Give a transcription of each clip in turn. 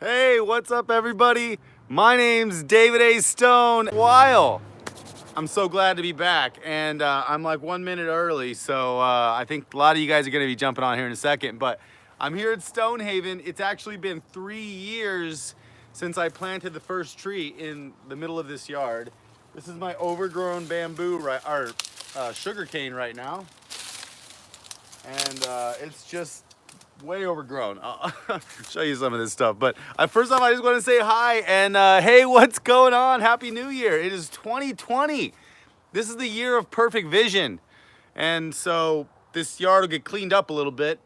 Hey, what's up everybody? My name's David A. Stone. I'm so glad to be back, and I'm like 1 minute early, so I think a lot of you guys are gonna be jumping on here in a second, but I'm here at Stonehaven. It's actually been 3 years since I planted the first tree in the middle of this yard. This is my overgrown bamboo, sugar cane right now, and it's just way overgrown. I'll show you some of this stuff. But first off, I just want to say hi and hey, what's going on? Happy New Year. It is 2020. This is the year of perfect vision. And so this yard will get cleaned up a little bit,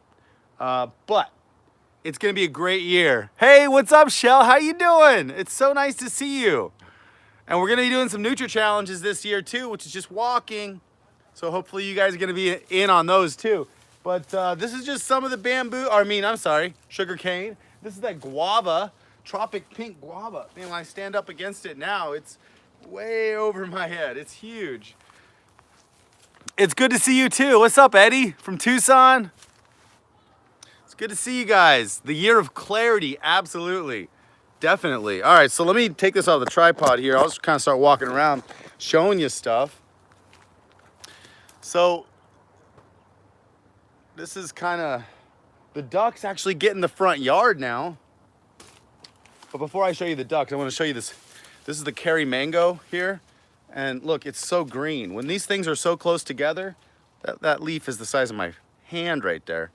but it's going to be a great year. Hey, what's up, Shell? How you doing? It's so nice to see you. And we're going to be doing some Nutri challenges this year too, which is just walking. So hopefully you guys are going to be in on those too. But this is just some of the sugar cane. This is that guava, tropic pink guava. Man, when I stand up against it now, it's way over my head. It's huge. It's good to see you too. What's up, Eddie from Tucson? It's good to see you guys. The year of clarity, absolutely. Definitely. All right, so let me take this off the tripod here. I'll just kind of start walking around, showing you stuff. So, this is kind of, the ducks actually get in the front yard now. But before I show you the ducks, I want to show you this. This is the Kerry mango here. And look, it's so green. When these things are so close together, that leaf is the size of my hand right there.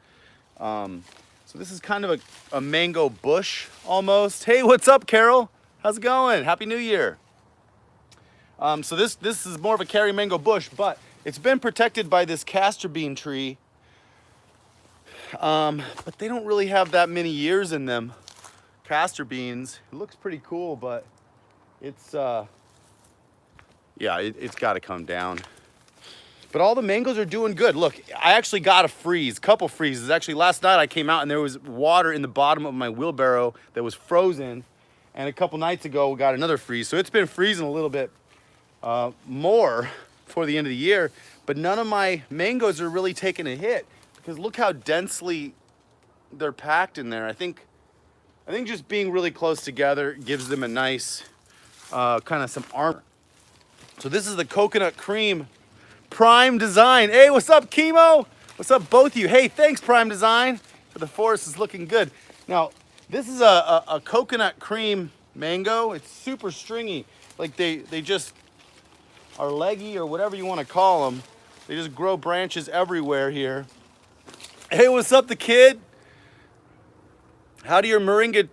So this is kind of a mango bush almost. Hey, what's up, Carol? How's it going? Happy New Year. So this is more of a Kerry mango bush, but it's been protected by this castor bean tree. But they don't really have that many years in them. Castor beans. It looks pretty cool, but it's yeah, it's got to come down. But all the mangoes are doing good. Look, I actually got a couple freezes. Actually, last night I came out and there was water in the bottom of my wheelbarrow that was frozen. And a couple nights ago, we got another freeze. So it's been freezing a little bit more before the end of the year. But none of my mangoes are really taking a hit because look how densely they're packed in there. I think just being really close together gives them a nice kind of some armor. So this is the coconut cream Prime Design. Hey, what's up, Chemo? What's up, both of you? Hey, thanks, Prime Design. The forest is looking good. Now, this is a coconut cream mango. It's super stringy. Like they just are leggy or whatever you want to call them. They just grow branches everywhere here. Hey, what's up, the kid? How do your moringa?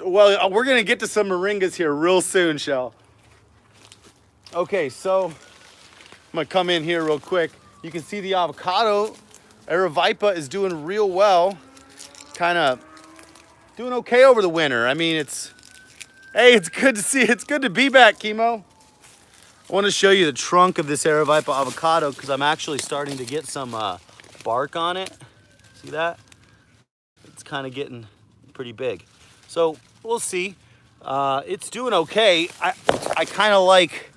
Well, we're gonna get to some moringas here real soon, Shell. Okay, so I'm gonna come in here real quick. You can see the avocado. Aravaipa is doing real well. Kind of doing okay over the winter. I mean, hey, it's good to see. It's good to be back, Chemo. I want to show you the trunk of this Aravaipa avocado because I'm actually starting to get some bark on it. See that? It's kind of getting pretty big. So we'll see. It's doing okay. I kind of like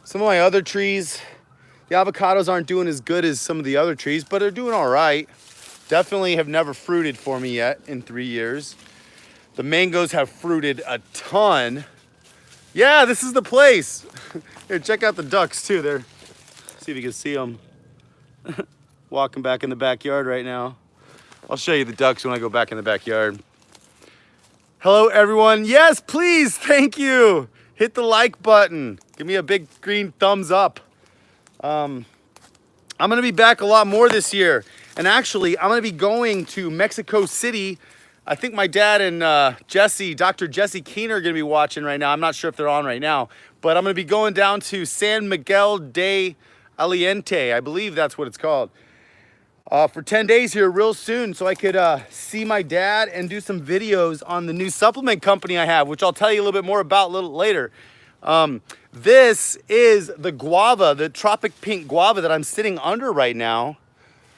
some of my other trees. The avocados aren't doing as good as some of the other trees, but they're doing all right. Definitely have never fruited for me yet in 3 years. The mangoes have fruited a ton. Yeah, this is the place. Here, check out the ducks too. There. See if you can see them. Walking back in the backyard right now. I'll show you the ducks when I go back in the backyard. Hello, everyone. Yes, please. Thank you. Hit the like button. Give me a big green thumbs up. I'm going to be back a lot more this year. And actually, I'm going to be going to Mexico City. I think my dad and Dr. Jesse Keener are going to be watching right now. I'm not sure if they're on right now. But I'm going to be going down to San Miguel de Allende. I believe that's what it's called. For 10 days here real soon so I could see my dad and do some videos on the new supplement company I have, which I'll tell you a little bit more about a little later. This is the guava, the tropic pink guava that I'm sitting under right now.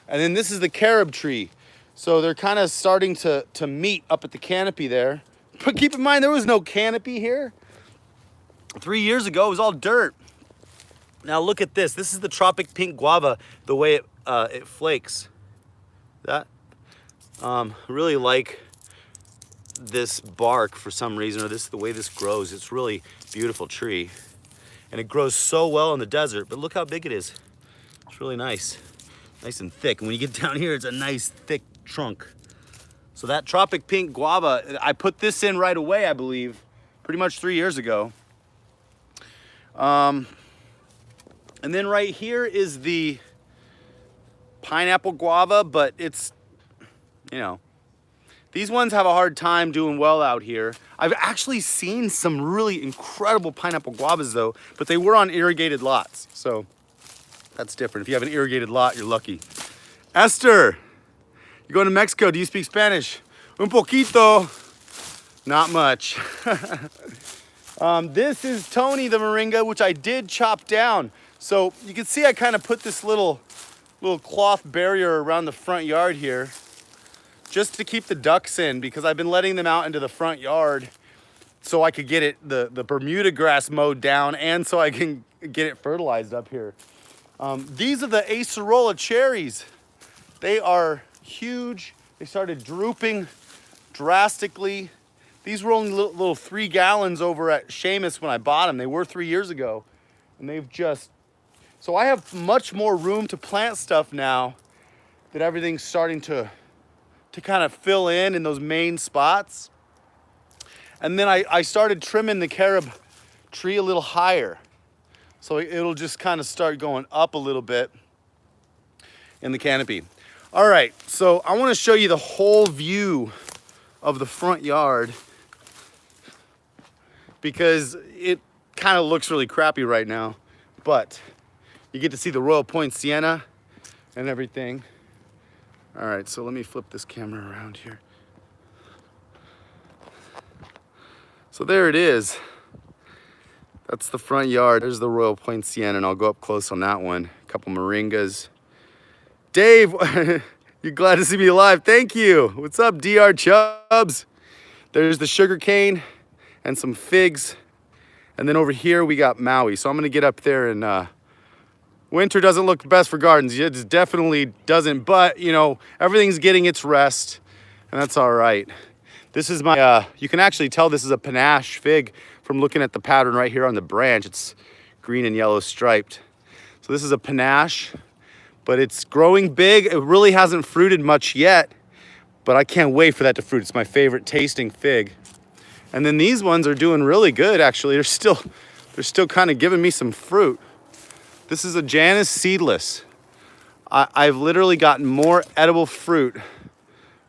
And then this is the carob tree. So they're kind of starting to meet up at the canopy there. But keep in mind, there was no canopy here. 3 years ago, it was all dirt. Now look at this. This is the tropic pink guava, the way it flakes. That really like this bark for some reason, or the way this grows. It's really beautiful tree. And it grows so well in the desert, but look how big it is. It's really nice. Nice and thick. And when you get down here, it's a nice thick trunk. So that tropic pink guava, I put this in right away, I believe, pretty much 3 years ago. And then right here is the pineapple guava, but it's, you know, these ones have a hard time doing well out here. I've actually seen some really incredible pineapple guavas though, but they were on irrigated lots. So that's different. If you have an irrigated lot, you're lucky. Esther, you're going to Mexico. Do you speak Spanish? Un poquito. Not much. This is Tony the moringa, which I did chop down. So you can see I kind of put this little cloth barrier around the front yard here just to keep the ducks in, because I've been letting them out into the front yard so I could get the Bermuda grass mowed down, and so I can get it fertilized up here. These are the acerola cherries. They are huge. They started drooping drastically. These were only little 3 gallons over at Seamus when I bought them. They were 3 years ago. And they've just, so I have much more room to plant stuff now that everything's starting to kind of fill in those main spots. And then I started trimming the carob tree a little higher. So it'll just kind of start going up a little bit in the canopy. All right, so I want to show you the whole view of the front yard, because it kind of looks really crappy right now, but you get to see the Royal Point Sienna and everything. All right, so let me flip this camera around here. So there it is. That's the front yard. There's the Royal Point Sienna, and I'll go up close on that one. A couple moringas. Dave, you're glad to see me alive. Thank you. What's up, DR Chubbs? There's the sugar cane and some figs. And then over here we got Maui. So I'm gonna get up there, and winter doesn't look best for gardens. It definitely doesn't, but you know, everything's getting its rest, and that's all right. This is my, you can actually tell this is a panache fig from looking at the pattern right here on the branch. It's green and yellow striped. So this is a panache, but it's growing big. It really hasn't fruited much yet, but I can't wait for that to fruit. It's my favorite tasting fig. And then these ones are doing really good, actually. They're still kind of giving me some fruit. This is a Janus seedless. I've literally gotten more edible fruit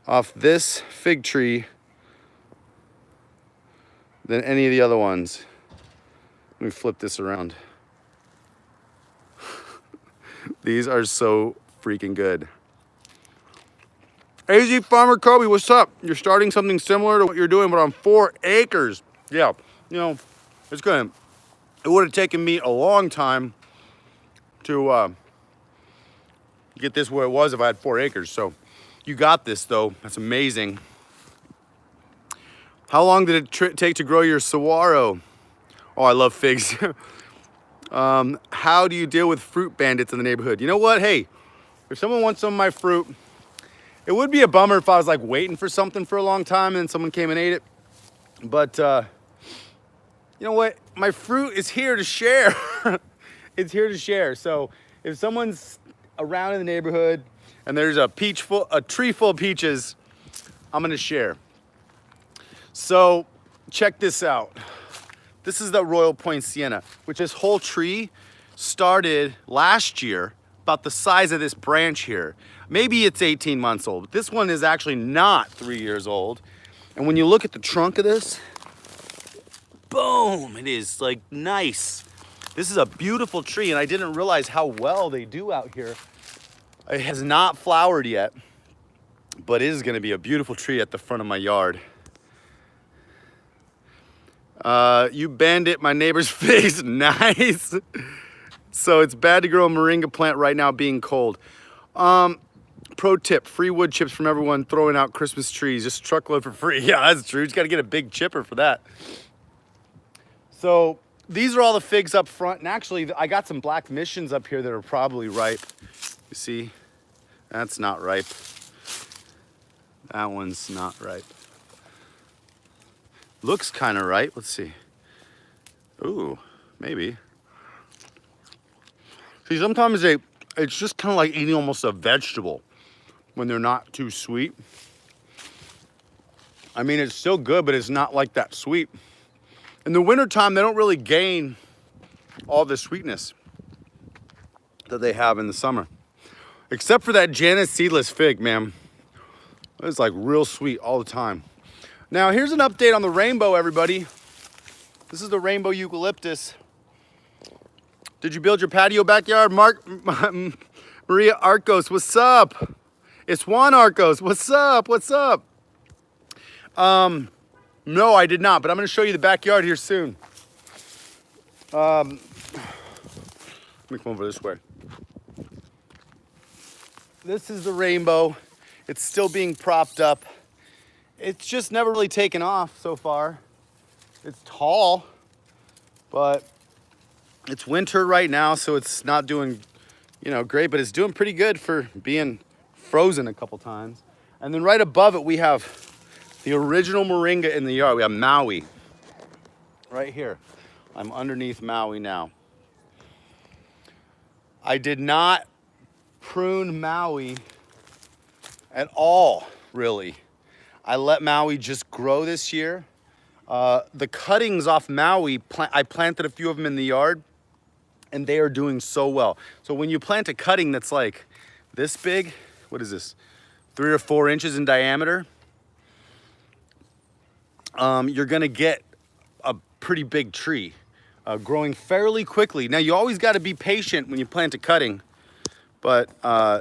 off this fig tree than any of the other ones. Let me flip this around. These are so freaking good. AZ Farmer Kobe, what's up? You're starting something similar to what you're doing, but on 4 acres. Yeah, you know, it would have taken me a long time to get this where it was if I had 4 acres. So you got this though, that's amazing. How long did it take to grow your saguaro? Oh, I love figs. How do you deal with fruit bandits in the neighborhood? You know what, hey, if someone wants some of my fruit, it would be a bummer if I was like waiting for something for a long time and then someone came and ate it. But you know what, my fruit is here to share. It's here to share. So if someone's around in the neighborhood and there's a tree full of peaches, I'm gonna share. So check this out. This is the Royal Point Sienna, which this whole tree started last year, about the size of this branch here. Maybe it's 18 months old, but this one is actually not 3 years old. And when you look at the trunk of this, boom, it is like nice. This is a beautiful tree, and I didn't realize how well they do out here. It has not flowered yet, but it is gonna be a beautiful tree at the front of my yard. You bandit my neighbor's figs. Nice. So it's bad to grow a moringa plant right now being cold. Pro tip, free wood chips from everyone throwing out Christmas trees. Just truckload for free. Yeah, that's true. You just got to get a big chipper for that. So these are all the figs up front. And actually, I got some black missions up here that are probably ripe. You see? That's not ripe. That one's not ripe. Looks kind of right. Let's see. Ooh, maybe. See, sometimes it's just kind of like eating almost a vegetable when they're not too sweet. I mean, it's still good, but it's not like that sweet. In the wintertime, they don't really gain all the sweetness that they have in the summer. Except for that Janus seedless fig, man. It's like real sweet all the time. Now, here's an update on the rainbow, everybody. This is the rainbow eucalyptus. Did you build your patio backyard? Maria Arcos, what's up? It's Juan Arcos, what's up? What's up? No, I did not, but I'm gonna show you the backyard here soon. Let me come over this way. This is the rainbow. It's still being propped up. It's just never really taken off so far. It's tall, but it's winter right now, so it's not doing, great, but it's doing pretty good for being frozen a couple times. And then right above it, we have the original moringa in the yard. We have Maui right here. I'm underneath Maui now. I did not prune Maui at all, really. I let Maui just grow this year. The cuttings off Maui, I planted a few of them in the yard, and they are doing so well. So when you plant a cutting that's like this big, what is this, 3 or 4 inches in diameter, you're gonna get a pretty big tree growing fairly quickly. Now, you always gotta be patient when you plant a cutting, but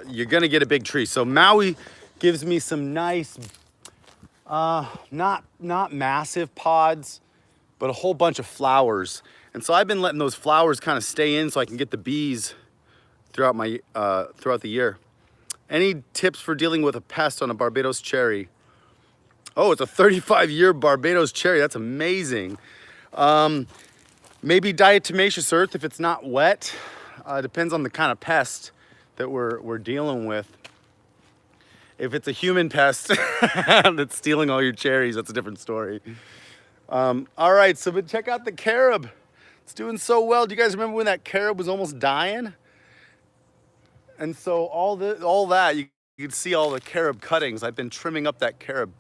you're gonna get a big tree. So Maui gives me some nice, not massive pods, but a whole bunch of flowers. And so I've been letting those flowers kind of stay in so I can get the bees throughout the year. Any tips for dealing with a pest on a Barbados cherry? Oh, it's a 35-year Barbados cherry. That's amazing. Maybe diatomaceous earth if it's not wet. Depends on the kind of pest that we're dealing with. If it's a human pest that's stealing all your cherries, that's a different story. All right, so but check out the carob. It's doing so well. Do you guys remember when that carob was almost dying? And so all that, you could see all the carob cuttings. I've been trimming up that carob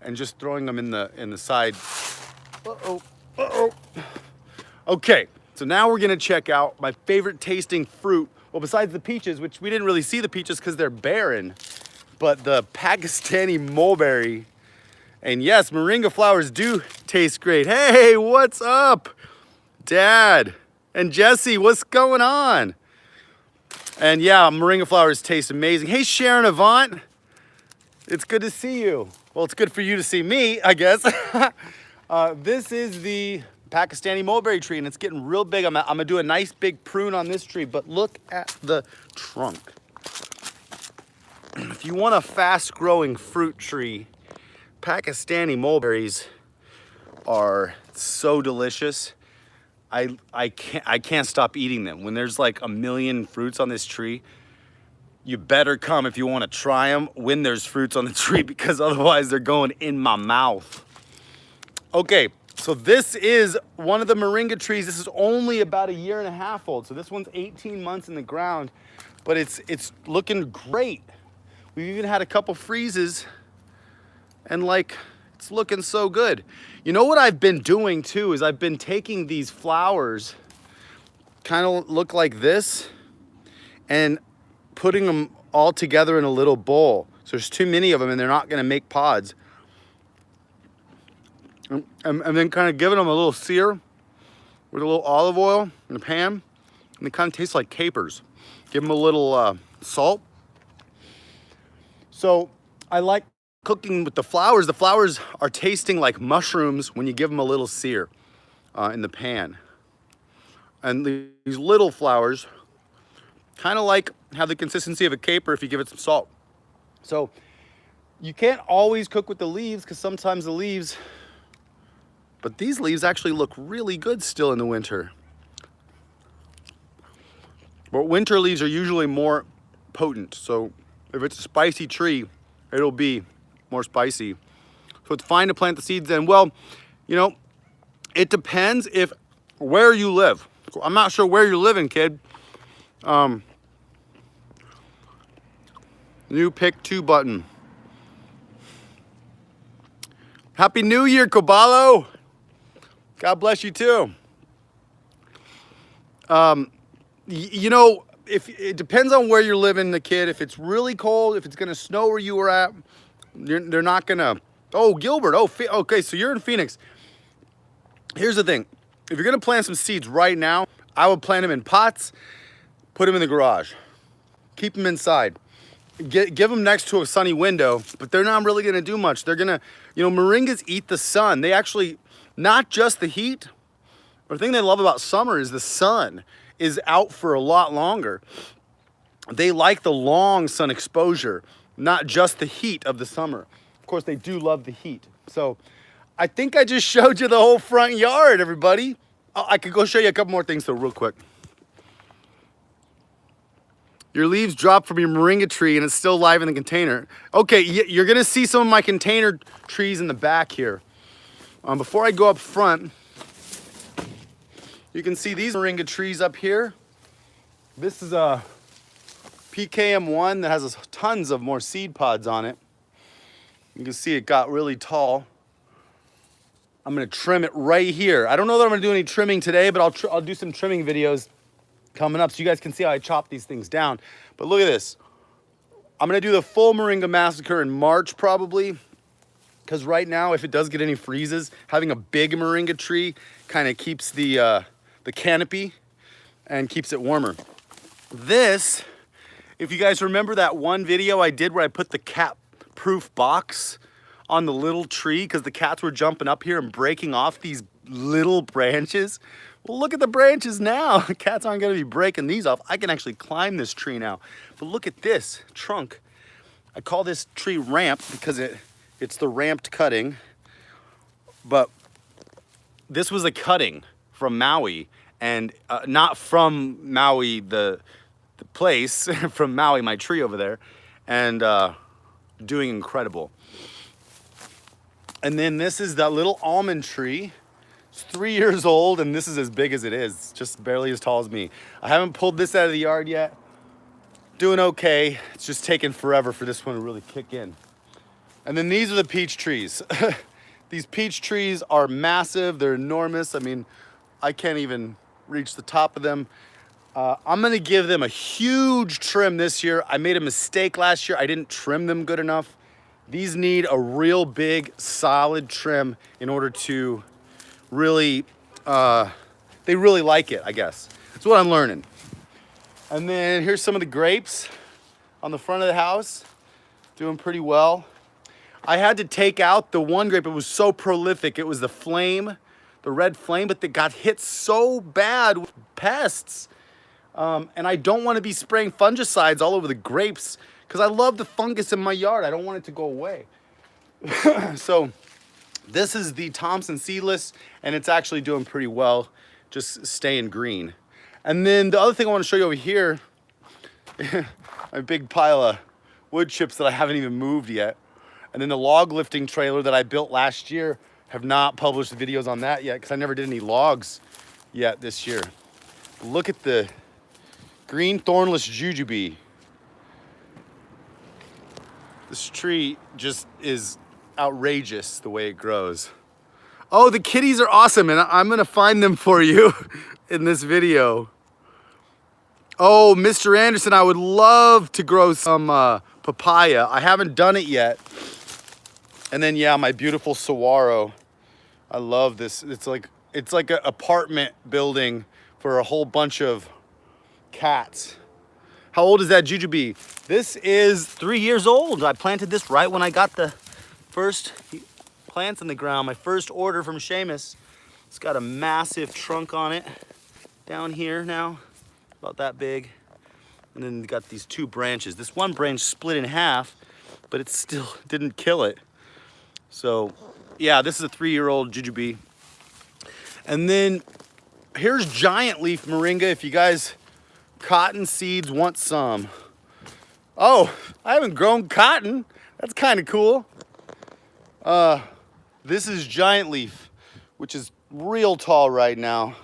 and just throwing them in the side. Okay, so now we're gonna check out my favorite tasting fruit. Well, besides the peaches, which we didn't really see the peaches because they're barren, but the Pakistani mulberry. And yes, moringa flowers do taste great. Hey, what's up, Dad? And Jesse, what's going on? And yeah, moringa flowers taste amazing. Hey, Sharon Avant, it's good to see you. Well, it's good for you to see me, I guess. This is the Pakistani mulberry tree, and it's getting real big. I'm gonna do a nice big prune on this tree, but look at the trunk. If you want a fast-growing fruit tree, Pakistani mulberries are so delicious. I can't stop eating them. When there's like a million fruits on this tree, you better come if you want to try them when there's fruits on the tree, because otherwise they're going in my mouth. Okay, so this is one of the moringa trees. This is only about 1.5 years old. So this one's 18 months in the ground, but it's looking great. We've even had a couple freezes, and like, it's looking so good. You know what I've been doing too is I've been taking these flowers, kind of look like this, and putting them all together in a little bowl. So there's too many of them and they're not gonna make pods. And then kind of giving them a little sear with a little olive oil in a pan, and they kind of taste like capers. Give them a little salt. So I like cooking with the flowers. The flowers are tasting like mushrooms when you give them a little sear in the pan. And these little flowers kind of like have the consistency of a caper if you give it some salt. So you can't always cook with the leaves because sometimes the leaves, but these leaves actually look really good still in the winter. But winter leaves are usually more potent. So if it's a spicy tree, it'll be more spicy. So it's fine to plant the seeds in. Well, You know, it depends if where you live. I'm not sure where you're living, kid. New pick 2 button. Happy New Year, Caballo. God bless you too. You know, if it depends on where you're living, the kid. If it's really cold, if it's gonna snow where you were at, they're not gonna. Oh, Gilbert. Oh, okay. So you're in Phoenix. Here's the thing: if you're gonna plant some seeds right now, I would plant them in pots. Put them in the garage. Keep them inside. Give them next to a sunny window, but they're not really gonna do much. They're gonna, you know, moringas eat the sun. They actually, not just the heat. The thing they love about summer is the sun is out for a lot longer. They like the long sun exposure, not just the heat of the summer. Of course, they do love the heat. So I think I just showed you the whole front yard, everybody. I could go show you a couple more things though real quick. Your leaves drop from your moringa tree and it's still live in the container. Okay, you're gonna see some of my container trees in the back here. Before I go up front, you can see these moringa trees up here. This is a PKM1 that has tons of more seed pods on it. You can see it got really tall. I'm gonna trim it right here. I don't know that I'm gonna do any trimming today, but I'll do some trimming videos coming up so you guys can see how I chop these things down. But look at this. I'm gonna do the full moringa massacre in March probably, because right now, if it does get any freezes, having a big moringa tree kind of keeps the canopy and keeps it warmer. This, if you guys remember that one video I did where I put the cat-proof box on the little tree because the cats were jumping up here and breaking off these little branches. Well, look at the branches now. The cats aren't gonna be breaking these off. I can actually climb this tree now. But look at this trunk. I call this tree ramp because it's the ramped cutting. But this was a cutting from Maui, and not from Maui, the place, from Maui, my tree over there, and doing incredible. And then this is that little almond tree. It's 3 years old, and this is as big as it is. It's just barely as tall as me. I haven't pulled this out of the yard yet. Doing okay. It's just taking forever for this one to really kick in. And then these are the peach trees. These peach trees are massive. They're enormous. I mean, I can't even reach the top of them. I'm gonna give them a huge trim this year. I made a mistake last year. I didn't trim them good enough. These need a real big, solid trim in order to really, they really like it, I guess. That's what I'm learning. And then here's some of the grapes on the front of the house. Doing pretty well. I had to take out the one grape. It was so prolific. It was the flame, the red flame, but they got hit so bad with pests. And I don't want to be spraying fungicides all over the grapes because I love the fungus in my yard. I don't want it to go away. So this is the Thompson seedless, and it's actually doing pretty well, just staying green. And then the other thing I want to show you over here, a big pile of wood chips that I haven't even moved yet. And then the log lifting trailer that I built last year, have not published videos on that yet because I never did any logs yet this year. Look at the green thornless jujube. This tree just is outrageous the way it grows. Oh, the kitties are awesome, and I'm gonna find them for you in this video. Oh, Mr. Anderson, I would love to grow some papaya. I haven't done it yet. And then, yeah, my beautiful saguaro. I love this. It's like an apartment building for a whole bunch of cats. How old is that jujube? This is 3 years old. I planted this right when I got the first plants in the ground. My first order from Seamus. It's got a massive trunk on it down here now, about that big. And then you got these two branches. This one branch split in half, but it still didn't kill it. So yeah, this is a 3-year-old jujube. And then here's giant leaf moringa. If you guys cotton seeds want some. Oh, I haven't grown cotton. That's kind of cool. This is giant leaf which is real tall right now.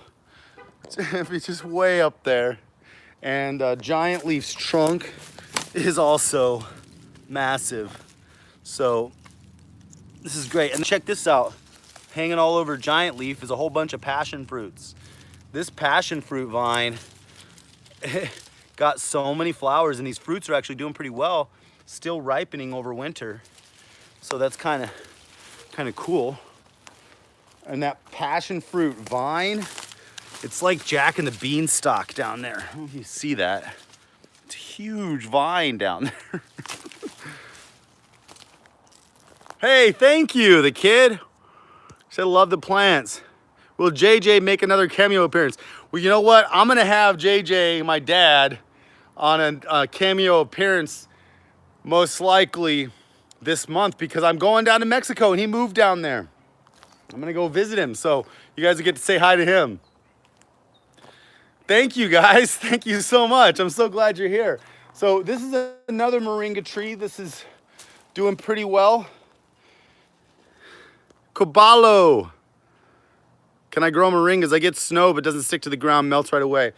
It's just way up there. And Giant Leaf's trunk is also massive. So this is great. And check this out. Hanging all over Giant Leaf is a whole bunch of passion fruits. This passion fruit vine got so many flowers, and these fruits are actually doing pretty well, still ripening over winter. So that's kind of cool. And that passion fruit vine, it's like Jack and the Beanstalk down there. I don't know if you see that. It's a huge vine down there. Hey, thank you, the kid. Said love the plants. Will JJ make another cameo appearance? Well, you know what? I'm gonna have JJ, my dad, on a cameo appearance most likely this month, because I'm going down to Mexico and he moved down there. I'm gonna go visit him, so you guys will get to say hi to him. Thank you guys, thank you so much. I'm so glad you're here. So this is another moringa tree. This is doing pretty well. Caballo. Can I grow moringas? I get snow, but doesn't stick to the ground, melts right away.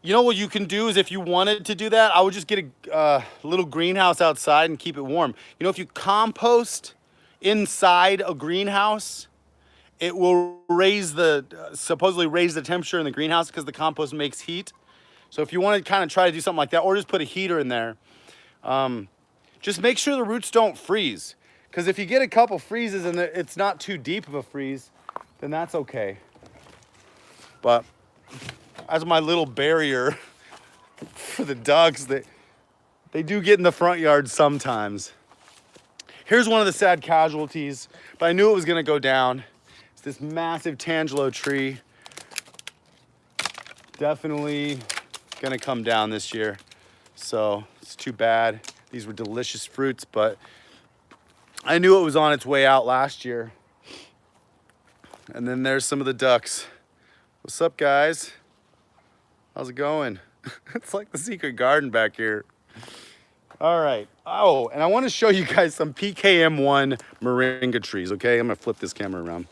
You know what you can do is, if you wanted to do that, I would just get a little greenhouse outside and keep it warm. You know, if you compost inside a greenhouse, it will supposedly raise the temperature in the greenhouse, because the compost makes heat. So if you want to kind of try to do something like that, or just put a heater in there, just make sure the roots don't freeze. Because if you get a couple freezes and it's not too deep of a freeze, then that's okay. But as my little barrier for the ducks, they do get in the front yard sometimes. Here's one of the sad casualties, but I knew it was gonna go down. It's this massive tangelo tree. Definitely gonna come down this year. So it's too bad. These were delicious fruits, but I knew it was on its way out last year. And then there's some of the ducks. What's up, guys? How's it going? It's like the secret garden back here. All right. Oh, and I want to show you guys some PKM1 moringa trees, okay? I'm going to flip this camera around.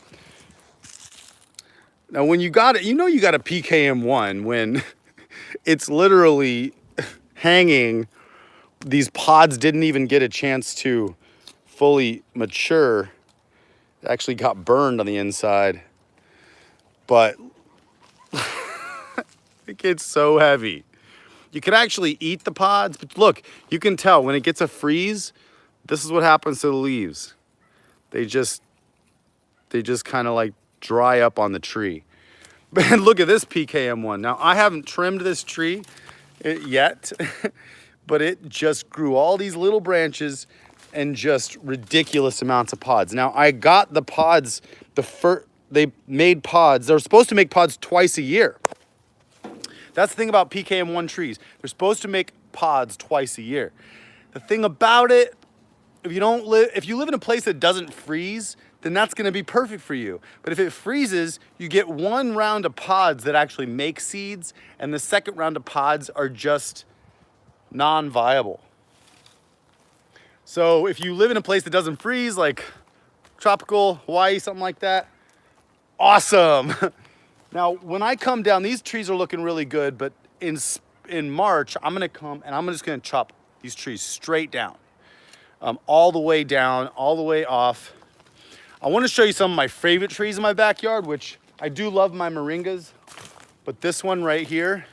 Now, when you got it, you know you got a PKM1 when it's literally hanging. These pods didn't even get a chance to fully mature. It actually got burned on the inside. But it gets so heavy. You can actually eat the pods, but look, you can tell when it gets a freeze, this is what happens to the leaves. They just kind of like dry up on the tree. And look at this PKM1. Now, I haven't trimmed this tree yet, but it just grew all these little branches and just ridiculous amounts of pods. Now, I got the pods, they made pods. They're supposed to make pods twice a year. That's the thing about PKM1 trees. They're supposed to make pods twice a year. The thing about it, if you live in a place that doesn't freeze, then that's gonna be perfect for you. But if it freezes, you get one round of pods that actually make seeds, and the second round of pods are just non-viable. So if you live in a place that doesn't freeze, like tropical Hawaii, something like that, awesome. Now, when I come down, these trees are looking really good, but in March, I'm gonna come and I'm just gonna chop these trees straight down. All the way down, all the way off. I wanna show you some of my favorite trees in my backyard, which I do love my moringas, but this one right here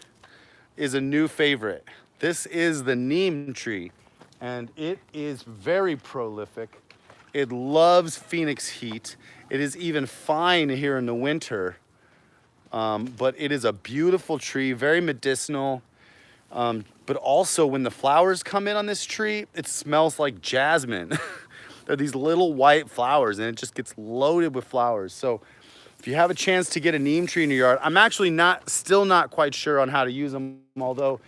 is a new favorite. This is the neem tree, and it is very prolific. It loves Phoenix heat. It is even fine here in the winter. But it is a beautiful tree, very medicinal. But also when the flowers come in on this tree, it smells like jasmine. They're these little white flowers, and it just gets loaded with flowers. So if you have a chance to get a neem tree in your yard, I'm actually still not quite sure on how to use them, although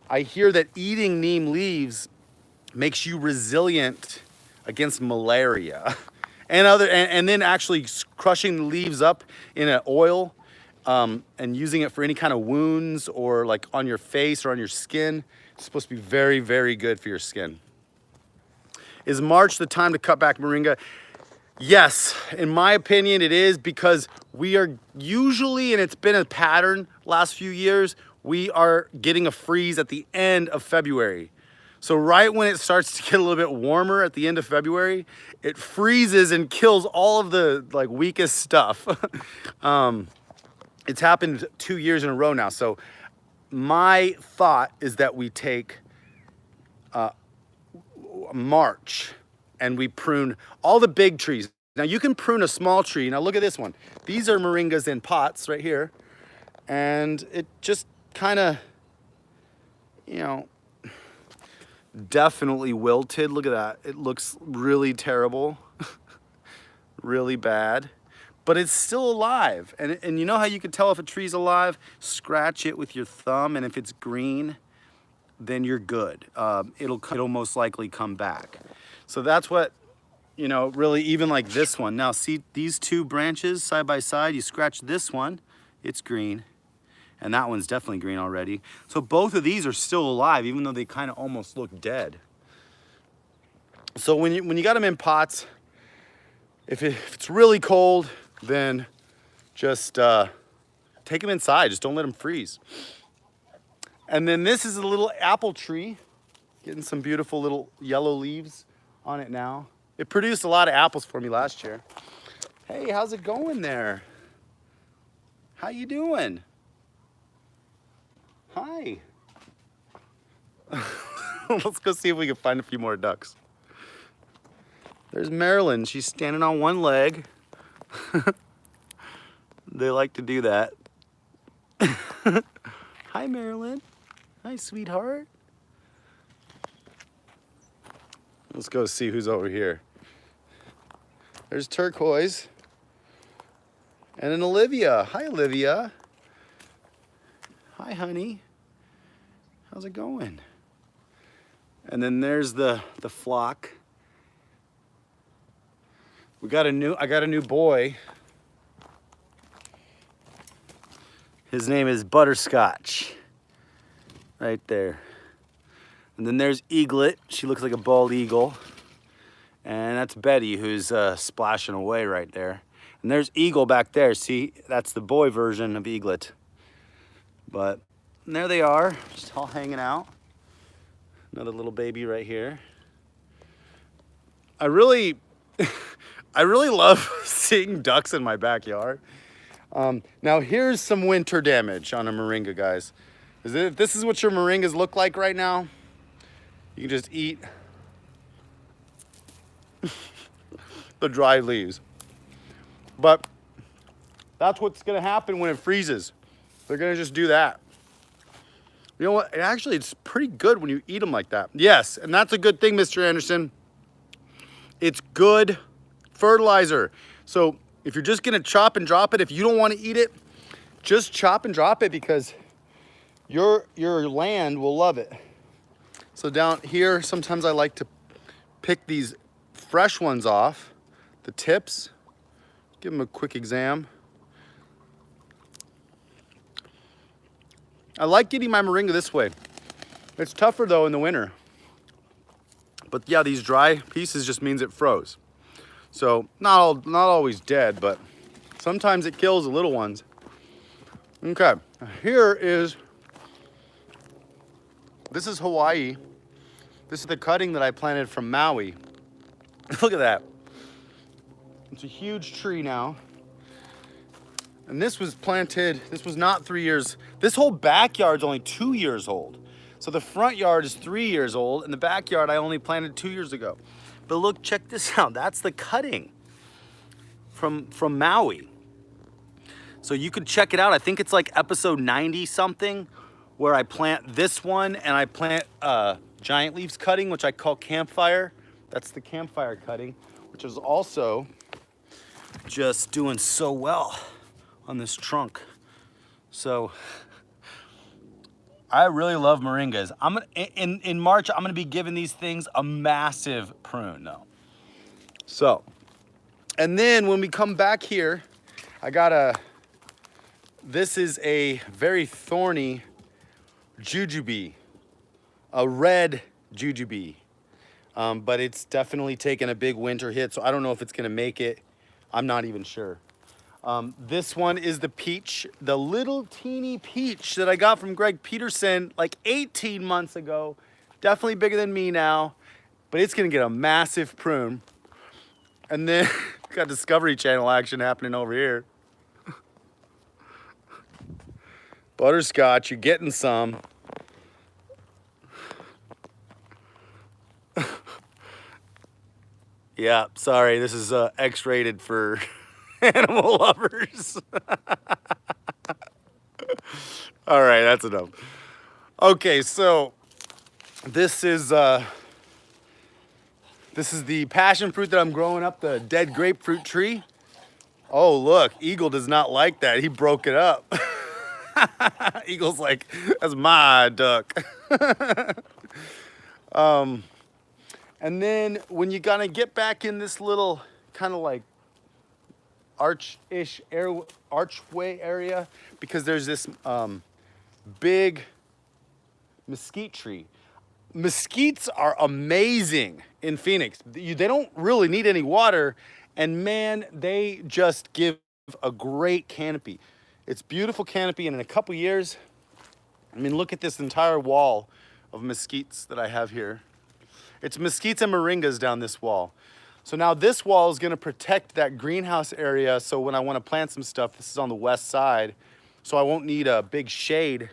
I hear that eating neem leaves makes you resilient against malaria. And then actually crushing the leaves up in an oil, and using it for any kind of wounds or like on your face or on your skin. It's supposed to be very, very good for your skin. Is March the time to cut back moringa? Yes, in my opinion, it is, because we are usually, and it's been a pattern last few years, we are getting a freeze at the end of February. So right when it starts to get a little bit warmer at the end of February, it freezes and kills all of the like weakest stuff. It's happened 2 years in a row now. So my thought is that we take March and we prune all the big trees. Now you can prune a small tree. Now look at this one. These are moringas in pots right here. And it just kind of, you know, definitely wilted. Look at that. It looks really terrible, really bad, but it's still alive. And you know how you can tell if a tree's alive? Scratch it with your thumb, and if it's green, then you're good. It'll most likely come back. So that's what, you know, really, even like this one. Now see these two branches side by side, you scratch this one, it's green. And that one's definitely green already. So both of these are still alive, even though they kind of almost look dead. So when you got them in pots, if it's really cold, then just take them inside. Just don't let them freeze. And then this is a little apple tree, getting some beautiful little yellow leaves on it now. It produced a lot of apples for me last year. Hey, how's it going there? How you doing? Hi. Let's go see if we can find a few more ducks. There's Marilyn. She's standing on one leg. They like to do that. Hi, Marilyn. Hi, sweetheart. Let's go see who's over here. There's Turquoise. And then Olivia. Hi, Olivia. Hi, honey. How's it going? And then there's the flock. I got a new boy. His name is Butterscotch. Right there. And then there's Eaglet. She looks like a bald eagle. And that's Betty, who's splashing away right there. And there's Eagle back there. See, that's the boy version of Eaglet. But there they are, just all hanging out. Another little baby right here. I really love seeing ducks in my backyard. Now here's some winter damage on a moringa, guys. If this is what your moringas look like right now, you can just eat the dry leaves. But that's what's gonna happen when it freezes. They're gonna just do that. You know what? Actually, it's pretty good when you eat them like that. Yes, and that's a good thing, Mr. Anderson. It's good fertilizer. So if you're just gonna chop and drop it, if you don't want to eat it, just chop and drop it, because your land will love it. So down here, sometimes I like to pick these fresh ones off, the tips, give them a quick exam. I like getting my moringa this way. It's tougher though in the winter. But yeah, these dry pieces just means it froze. So not always dead, but sometimes it kills the little ones. Okay, this is Hawaii. This is the cutting that I planted from Maui. Look at that. It's a huge tree now. And this was planted, this was not 3 years. This whole backyard's only 2 years old. So the front yard is 3 years old, and the backyard I only planted 2 years ago. But look, check this out. That's the cutting from Maui. So you could check it out. I think it's like episode 90 something, where I plant this one and I plant giant leaves cutting, which I call campfire. That's the campfire cutting, which is also just doing so well on this trunk. So I really love moringas. In March, I'm gonna be giving these things a massive prune though. So, and then when we come back here, this is a very thorny jujube, a red jujube. But it's definitely taken a big winter hit, so I don't know if it's gonna make it. I'm not even sure. This one is the peach, the little teeny peach that I got from Greg Peterson like 18 months ago. Definitely bigger than me now, but it's gonna get a massive prune. And then got Discovery Channel action happening over here. Butterscotch, you're getting some. Yeah, sorry, this is X-rated for animal lovers. All right, that's enough. Okay, so this is the passion fruit that I'm growing up, the dead grapefruit tree. Oh, look, Eagle does not like that. He broke it up. Eagle's like, that's my duck. And then when you gotta get back in this little kind of like archway area, because there's this big mesquite tree. Mesquites are amazing in Phoenix. They don't really need any water, and man, they just give a great canopy. It's beautiful canopy, and in a couple years, I mean, look at this entire wall of mesquites that I have here. It's mesquites and moringas down this wall. So now this wall is gonna protect that greenhouse area, so when I wanna plant some stuff, this is on the west side, so I won't need a big shade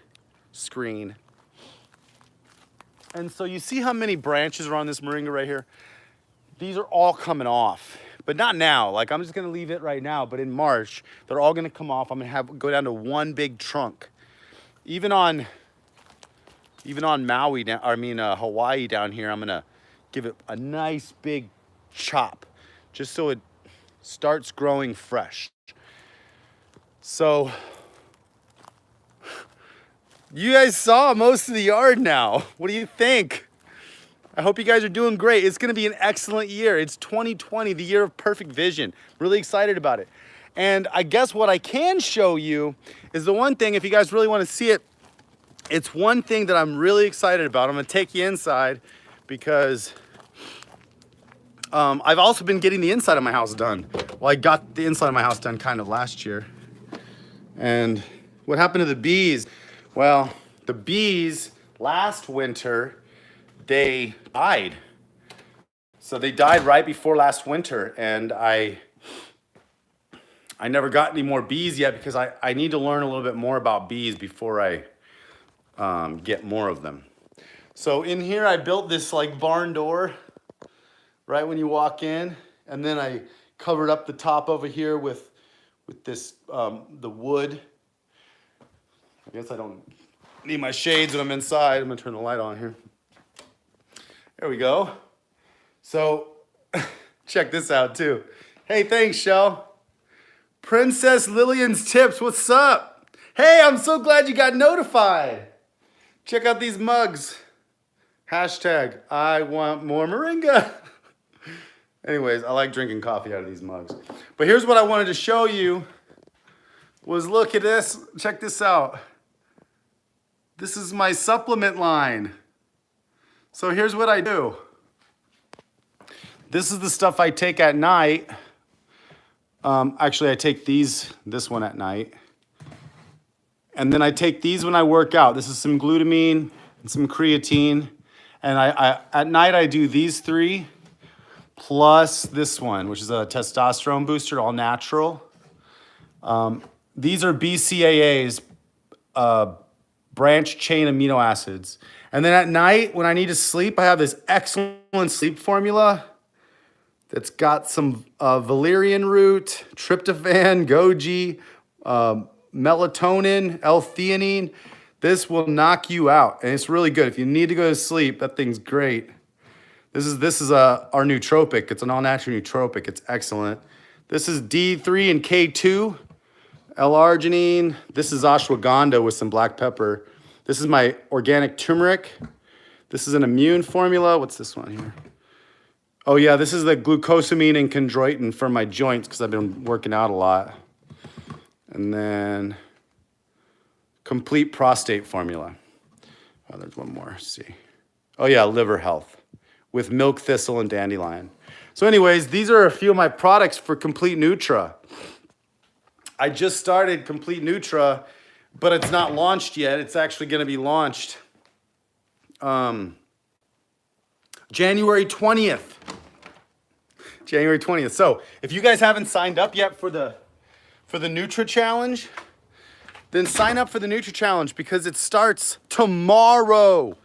screen. And so you see how many branches are on this moringa right here? These are all coming off, but not now. Like, I'm just gonna leave it right now, but in March, they're all gonna come off. I'm gonna go down to one big trunk. Even on Maui, Hawaii down here, I'm gonna give it a nice big chop, just so it starts growing fresh. So, you guys saw most of the yard now. What do you think? I hope you guys are doing great. It's gonna be an excellent year. It's 2020, the year of perfect vision. Really excited about it. And I guess what I can show you is the one thing, if you guys really wanna see it, it's one thing that I'm really excited about. I'm gonna take you inside because I've also been getting the inside of my house done. Well, I got the inside of my house done kind of last year. And what happened to the bees? Well, the bees last winter, they died. So they died right before last winter, and I never got any more bees yet because I need to learn a little bit more about bees before I get more of them. So in here I built this like barn door right when you walk in, and then I covered up the top over here with this the wood. I guess I don't need my shades when I'm inside. I'm gonna turn the light on here. There we go. So check this out too. Hey, thanks, Shell. Princess Lillian's Tips, what's up? Hey, I'm so glad you got notified. Check out these mugs. Hashtag, I want more moringa. Anyways, I like drinking coffee out of these mugs. But here's what I wanted to show you was, look at this. Check this out. This is my supplement line. So here's what I do. This is the stuff I take at night. Actually, I take this one at night. And then I take these when I work out. This is some glutamine and some creatine. And at night I do these three plus this one, which is a testosterone booster, all natural. These are BCAAs, branched chain amino acids. And then at night, when I need to sleep, I have this excellent sleep formula that's got some valerian root, tryptophan, goji, melatonin, L-theanine. This will knock you out, and it's really good. If you need to go to sleep, that thing's great. This is our nootropic. It's an all-natural nootropic. It's excellent. This is D3 and K2, L-arginine. This is ashwagandha with some black pepper. This is my organic turmeric. This is an immune formula. What's this one here? Oh yeah, this is the glucosamine and chondroitin for my joints because I've been working out a lot. And then complete prostate formula. Oh, there's one more. Let's see. Oh yeah, liver health. with milk thistle and dandelion. So anyways, these are a few of my products for Complete Nutra. I just started Complete Nutra, but it's not launched yet. It's actually going to be launched January 20th. January 20th. So if you guys haven't signed up yet for the Nutra Challenge, then sign up for the Nutra Challenge because it starts tomorrow.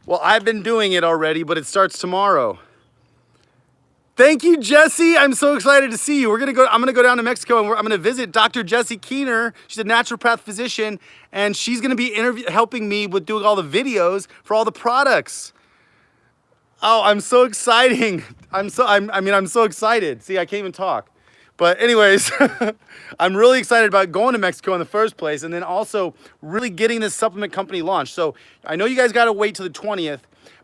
Well, I've been doing it already, but it starts tomorrow. Thank you, Jesse. I'm so excited to see you. I'm gonna go down to Mexico and I'm gonna visit Dr. Jessie Keener. She's a naturopath physician, and she's gonna be helping me with doing all the videos for all the products. Oh, I'm so exciting. I'm so excited. See, I can't even talk. But anyways, I'm really excited about going to Mexico in the first place, and then also really getting this supplement company launched. So I know you guys gotta wait till the 20th,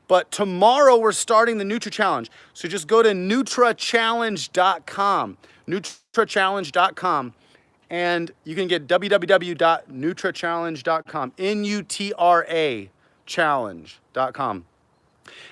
but tomorrow we're starting the Nutra Challenge. So just go to nutrachallenge.com, nutrachallenge.com, and you can get www.nutrachallenge.com, N-U-T-R-A challenge.com.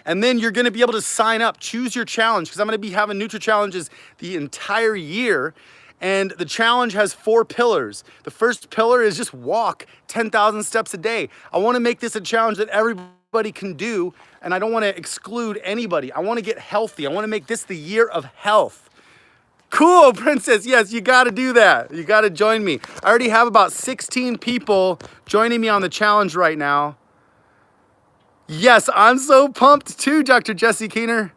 And then you're gonna be able to sign up, choose your challenge, because I'm gonna be having Nutra Challenges the entire year. And the challenge has 4 pillars. The first pillar is just walk 10,000 steps a day. I wanna make this a challenge that everybody can do, and I don't wanna exclude anybody. I wanna get healthy. I wanna make this the year of health. Cool, Princess. Yes, you gotta do that. You gotta join me. I already have about 16 people joining me on the challenge right now. Yes, I'm so pumped too, Dr. Jessie Keener,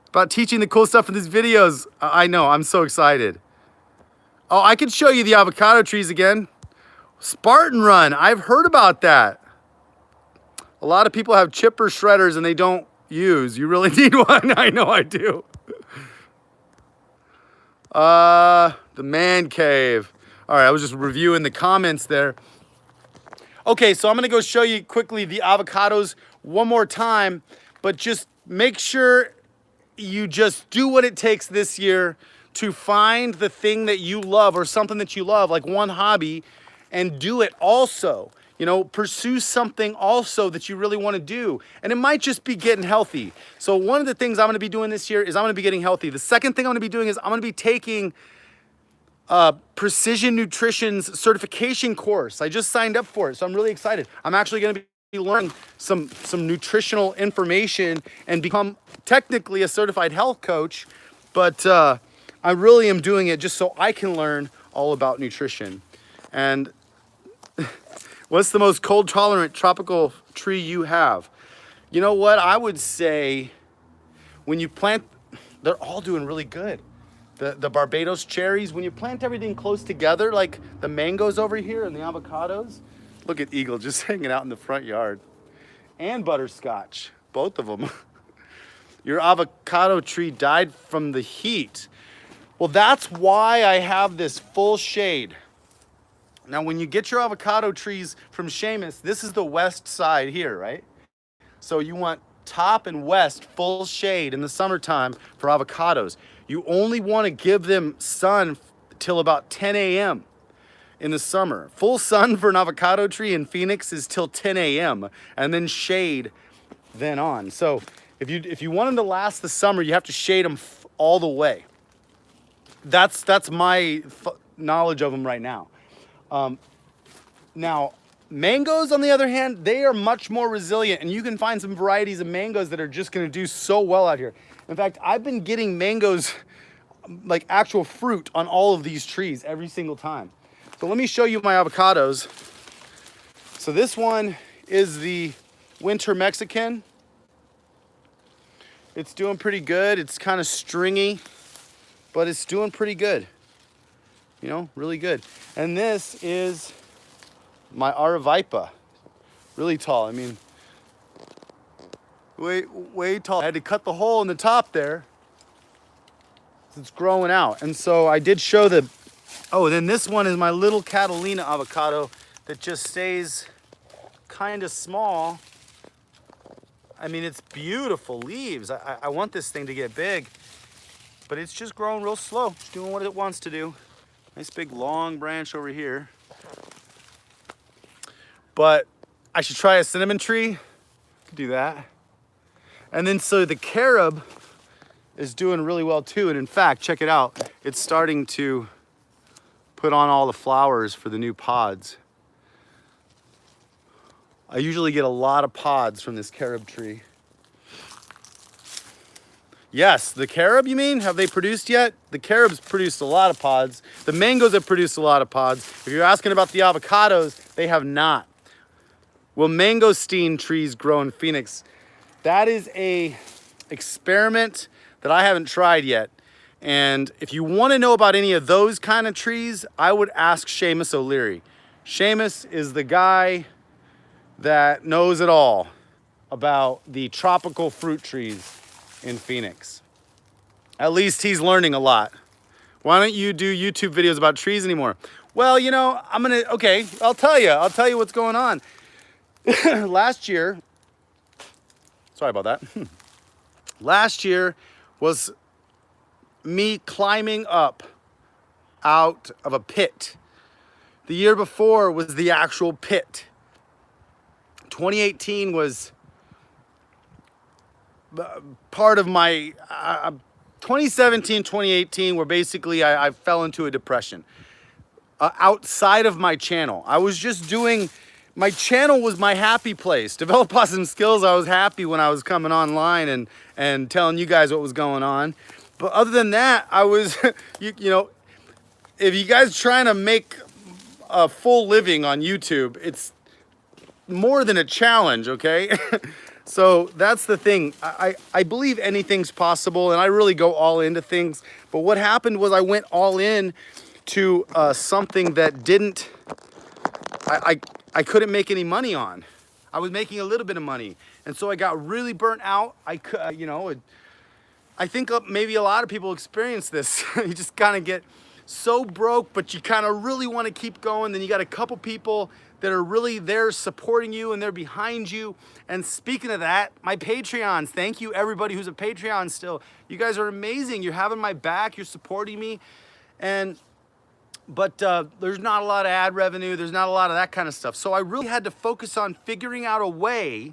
about teaching the cool stuff in these videos. I know, I'm so excited. Oh, I could show you the avocado trees again. Spartan Run, I've heard about that. A lot of people have chipper shredders and they don't use. You really need one. I know I do. The man cave. All right, I was just reviewing the comments there. Okay, so I'm gonna go show you quickly the avocados one more time, but just make sure you just do what it takes this year to find the thing that you love or something that you love, like one hobby, and do it also. You know, pursue something also that you really want to do. And it might just be getting healthy. So one of the things I'm going to be doing this year is I'm going to be getting healthy. The second thing I'm going to be doing is I'm going to be taking Precision Nutrition's certification course. I just signed up for it, so I'm really excited. I'm actually going to be learning some nutritional information and become technically a certified health coach, but I really am doing it just so I can learn all about nutrition. And what's the most cold tolerant tropical tree you have? You know what? I would say when you plant, they're all doing really good. The Barbados cherries, when you plant everything close together, like the mangoes over here and the avocados. Look at Eagle just hanging out in the front yard. And butterscotch, both of them. Your avocado tree died from the heat. Well, that's why I have this full shade. Now, when you get your avocado trees from Seamus, this is the west side here, right? So you want top and west full shade in the summertime for avocados. You only want to give them sun till about 10 a.m. in the summer. Full sun for an avocado tree in Phoenix is till 10 a.m. and then shade then on. So if you want them to last the summer, you have to shade them all the way. That's my knowledge of them right now. Now, mangoes, on the other hand, they are much more resilient, and you can find some varieties of mangoes that are just gonna do so well out here. In fact, I've been getting mangoes, like actual fruit, on all of these trees every single time. So let me show you my avocados. So this one is the Winter Mexican. It's doing pretty good. It's kind of stringy, but it's doing pretty good. You know, really good. And this is my Aravaipa. Really tall. I mean, way tall. I had to cut the hole in the top there. It's growing out. And so I did show the, oh, then this one is my little Catalina avocado that just stays kind of small. I mean, it's beautiful leaves. I want this thing to get big, but it's just growing real slow. It's doing what it wants to do. Nice big long branch over here. But I should try a cinnamon tree. Could do that. And then so the carob is doing really well too. And in fact, check it out. It's starting to put on all the flowers for the new pods. I usually get a lot of pods from this carob tree. Yes, the carob, you mean? Have they produced yet? The carob's produced a lot of pods. The mangoes have produced a lot of pods. If you're asking about the avocados, they have not. Will mangosteen trees grow in Phoenix? That is a experiment that I haven't tried yet. And if you want to know about any of those kind of trees, I would ask Seamus O'Leary. Seamus is the guy that knows it all about the tropical fruit trees in Phoenix. At least he's learning a lot. Why don't you do YouTube videos about trees anymore? Well, you know, okay, I'll tell you what's going on. Last year, sorry about that. Last year was me climbing up out of a pit. The year before was the actual pit. 2018 was part of my 2017, 2018 where basically I fell into a depression. Outside of my channel, I was just doing, my channel was my happy place. Develop Awesome Skills, I was happy when I was coming online and telling you guys what was going on. But other than that, I was, you know, if you guys trying to make a full living on YouTube, it's more than a challenge, okay? So that's the thing. I believe anything's possible, and I really go all into things. But what happened was I went all in to something that I couldn't make any money on. I was making a little bit of money, and so I got really burnt out. You know, I think maybe a lot of people experience this. You just kind of get so broke, but you kind of really want to keep going. Then you got a couple people that are really there supporting you and they're behind you. And speaking of that, my Patreons, thank you everybody who's a Patreon still. You guys are amazing. You're having my back, you're supporting me. But there's not a lot of ad revenue, there's not a lot of that kind of stuff. So I really had to focus on figuring out a way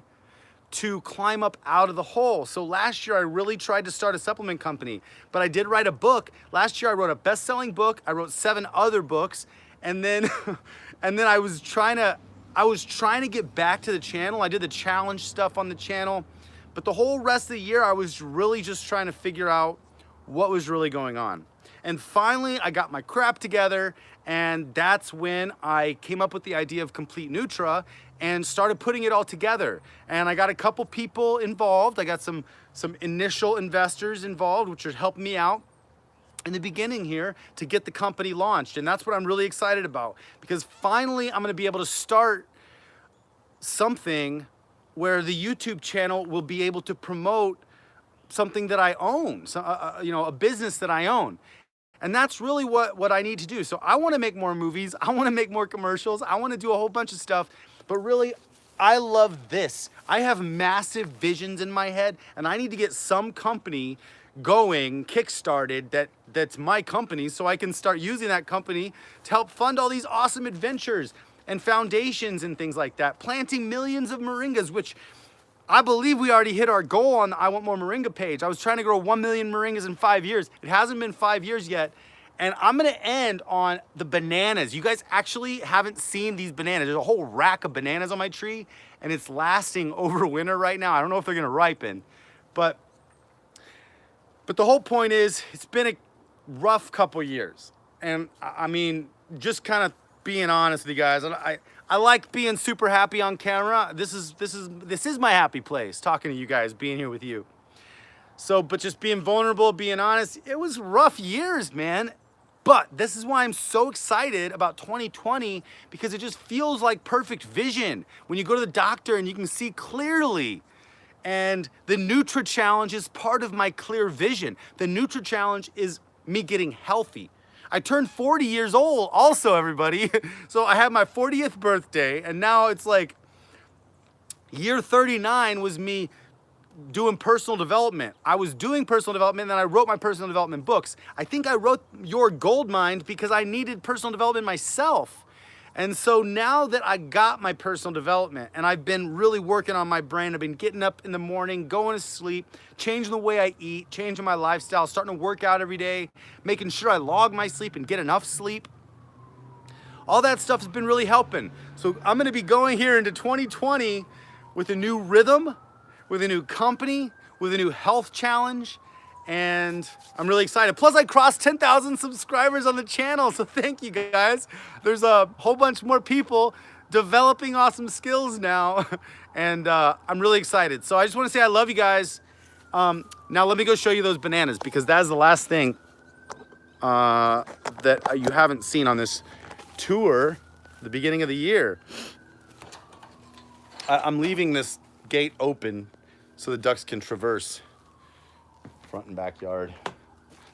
to climb up out of the hole. So last year I really tried to start a supplement company, but I did write a book. Last year I wrote a best-selling book, I wrote 7 other books, and then and then I was trying to get back to the channel. I did the challenge stuff on the channel, but the whole rest of the year I was really just trying to figure out what was really going on. And finally I got my crap together, and that's when I came up with the idea of Complete Nutra and started putting it all together. And I got a couple people involved. I got some initial investors involved, which are helping me out in the beginning here to get the company launched. And that's what I'm really excited about, because finally I'm gonna be able to start something where the YouTube channel will be able to promote something that I own, you know, a business that I own. And that's really what I need to do. So I want to make more movies. I want to make more commercials. I want to do a whole bunch of stuff. But really, I love this. I have massive visions in my head, and I need to get some company going, kickstarted, that's my company, so I can start using that company to help fund all these awesome adventures and foundations and things like that. Planting millions of moringas, which I believe we already hit our goal on the I Want More Moringa page. I was trying to grow 1 million moringas in 5 years. It hasn't been 5 years yet. And I'm gonna end on the bananas. You guys actually haven't seen these bananas. There's a whole rack of bananas on my tree, and it's lasting over winter right now. I don't know if they're gonna ripen, but the whole point is, it's been a rough couple years. And I mean, just kind of being honest with you guys, I like being super happy on camera. This is my happy place, talking to you guys, being here with you. So, but just being vulnerable, being honest, it was rough years, man. But this is why I'm so excited about 2020, because it just feels like perfect vision. When you go to the doctor and you can see clearly. And the Nutra Challenge is part of my clear vision. The Nutra Challenge is me getting healthy. I turned 40 years old also, everybody. So I had my 40th birthday, and now it's like year 39 was me doing personal development. I was doing personal development, and then I wrote my personal development books. I think I wrote Your Gold Mind because I needed personal development myself. And so now that I got my personal development and I've been really working on my brain, I've been getting up in the morning, going to sleep, changing the way I eat, changing my lifestyle, starting to work out every day, making sure I log my sleep and get enough sleep. All that stuff has been really helping. So I'm gonna be going here into 2020 with a new rhythm, with a new company, with a new health challenge, and I'm really excited. Plus I crossed 10,000 subscribers on the channel, so thank you guys. There's a whole bunch more people developing awesome skills now, and I'm really excited. So I just wanna say I love you guys. Now let me go show you those bananas, because that is the last thing that you haven't seen on this tour, the beginning of the year. I'm leaving this gate open so the ducks can traverse front and backyard.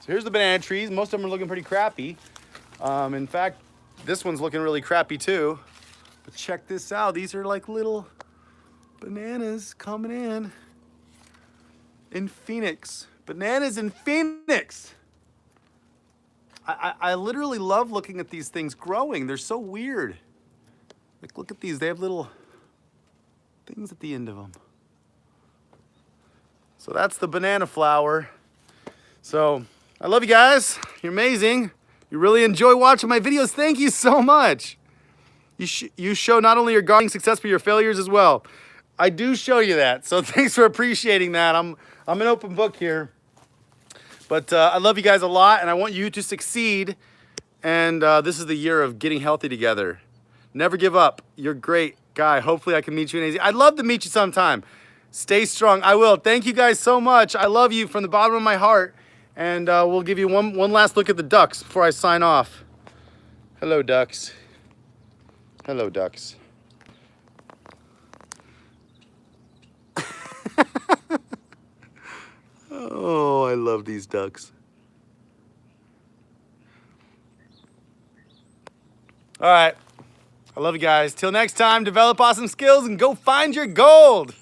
So here's the banana trees. Most of them are looking pretty crappy. In fact, this one's looking really crappy too. But check this out. These are like little bananas coming in Phoenix. Bananas in Phoenix. I literally love looking at these things growing. They're so weird. Like, look at these. They have little things at the end of them. So that's the banana flower. So I love you guys. You're amazing. You really enjoy watching my videos. Thank you so much. You show not only your gardening success, but your failures as well. I do show you that. So thanks for appreciating that. I'm an open book here. But I love you guys a lot, and I want you to succeed. And this is the year of getting healthy together. Never give up. You're a great guy. Hopefully I can meet you in AZ. I'd love to meet you sometime. Stay strong. I will. Thank you guys so much. I love you from the bottom of my heart. And we'll give you one last look at the ducks before I sign off. Hello, ducks. Hello, ducks. Oh, I love these ducks. All right. I love you guys. Till next time, develop awesome skills and go find your gold.